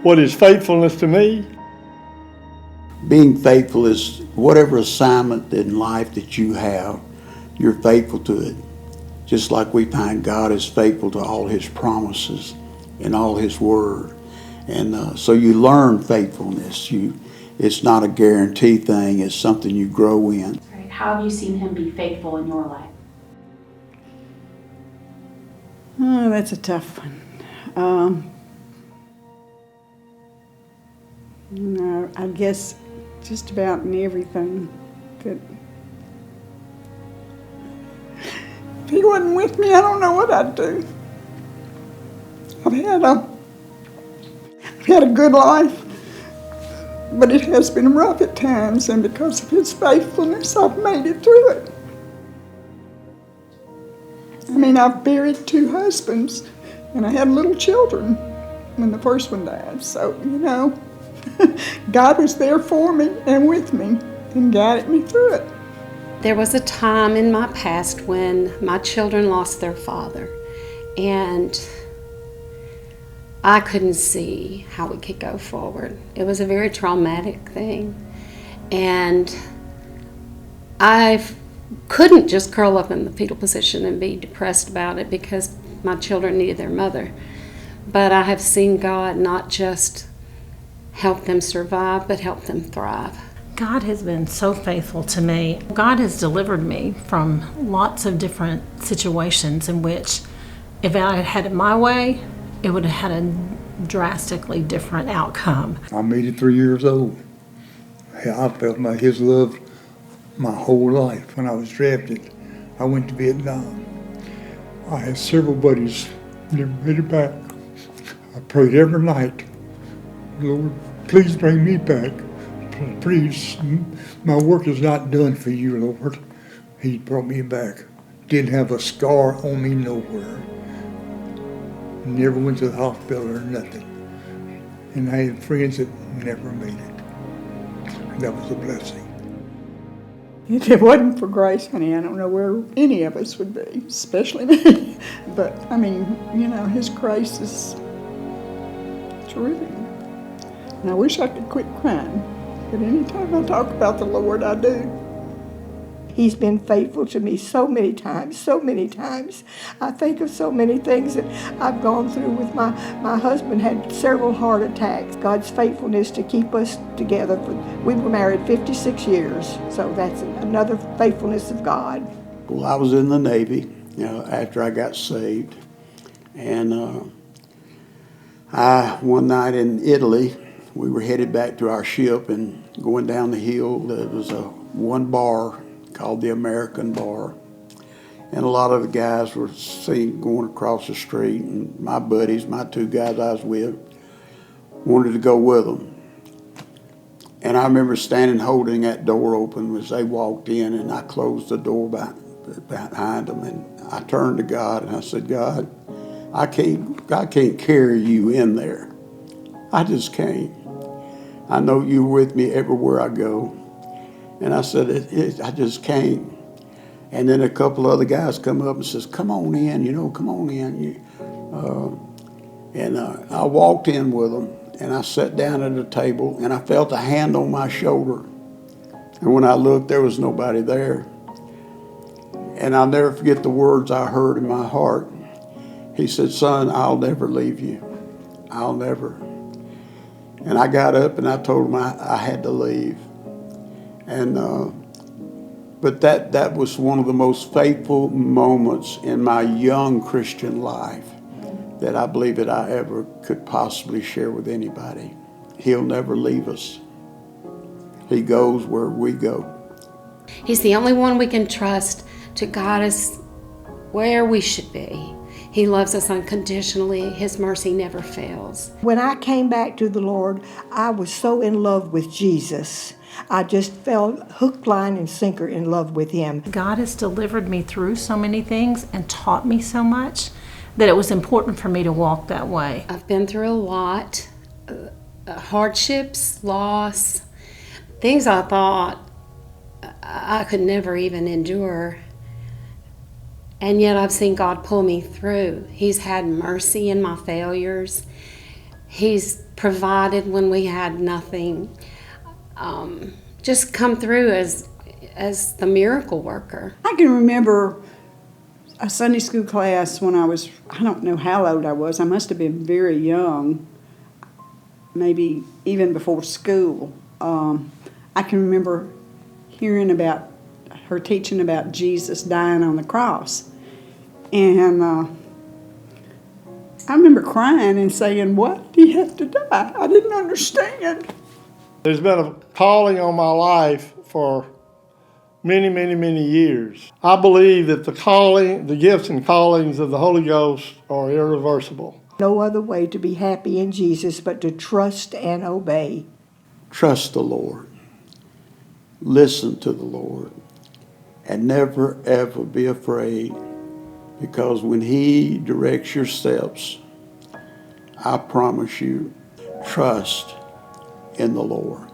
What is faithfulness to me? Being faithful is whatever assignment in life that you have, you're faithful to it. Just like we find God is faithful to all His promises and all His word. And so you learn faithfulness. It's not a guarantee thing. It's something you grow in. Right. How have you seen Him be faithful in your life? Oh, that's a tough one. No, I guess just about in everything. That if He wasn't with me, I don't know what I'd do. I've had a good life, but it has been rough at times, and because of His faithfulness, I've made it through it. I mean, I've buried 2 husbands, and I had little children when the first one died. So, God was there for me and with me and guided me through it. There was a time in my past when my children lost their father, and I couldn't see how we could go forward. It was a very traumatic thing, and I couldn't just curl up in the fetal position and be depressed about it because my children needed their mother. But I have seen God not just help them survive, but help them thrive. God has been so faithful to me. God has delivered me from lots of different situations in which if I had had it my way, it would have had a drastically different outcome. I'm 83 years old. I felt like His love my whole life. When I was drafted, I went to Vietnam. I had several buddies never made it back. I prayed every night, Lord, please bring me back. Please, my work is not done for you, Lord. He brought me back. Didn't have a scar on me nowhere. Never went to the hospital or nothing. And I had friends that never made it. That was a blessing. If it wasn't for grace, honey, I don't know where any of us would be, especially me. But, I mean, His grace is terrific. And I wish I could quit crying. But anytime I talk about the Lord, I do. He's been faithful to me so many times, so many times. I think of so many things that I've gone through with my husband had several heart attacks. God's faithfulness to keep us together. We were married 56 years, so that's another faithfulness of God. Well, I was in the Navy, after I got saved. And one night in Italy, we were headed back to our ship and going down the hill. There was one bar called the American Bar. And a lot of the guys were seen going across the street, and my buddies, my 2 guys I was with, wanted to go with them. And I remember standing holding that door open as they walked in, and I closed the door behind them, and I turned to God and I said, God, I can't carry you in there. I just can't. I know you're with me everywhere I go. And I said, I just can't. And then a couple other guys come up and says, come on in, come on in. And I walked in with them, and I sat down at a table, and I felt a hand on my shoulder. And when I looked, there was nobody there. And I'll never forget the words I heard in my heart. He said, son, I'll never leave you. I'll never. And I got up and I told him I had to leave. And but that was one of the most faithful moments in my young Christian life that I believe that I ever could possibly share with anybody. He'll never leave us. He goes where we go. He's the only one we can trust to guide us where we should be. He loves us unconditionally. His mercy never fails. When I came back to the Lord, I was so in love with Jesus. I just fell hook, line, and sinker in love with Him. God has delivered me through so many things and taught me so much that it was important for me to walk that way. I've been through a lot, hardships, loss, things I thought I could never even endure. And yet I've seen God pull me through. He's had mercy in my failures. He's provided when we had nothing. Just come through as the miracle worker. I can remember a Sunday school class when I don't know how old I was. I must have been very young, maybe even before school. I can remember hearing about her teaching about Jesus dying on the cross. And I remember crying and saying, "Why did he have to die?" I didn't understand. There's been a calling on my life for many, many, many years. I believe that the gifts and callings of the Holy Ghost are irreversible. No other way to be happy in Jesus but to trust and obey. Trust the Lord. Listen to the Lord. And never, ever be afraid, because when He directs your steps, I promise you, trust in the Lord.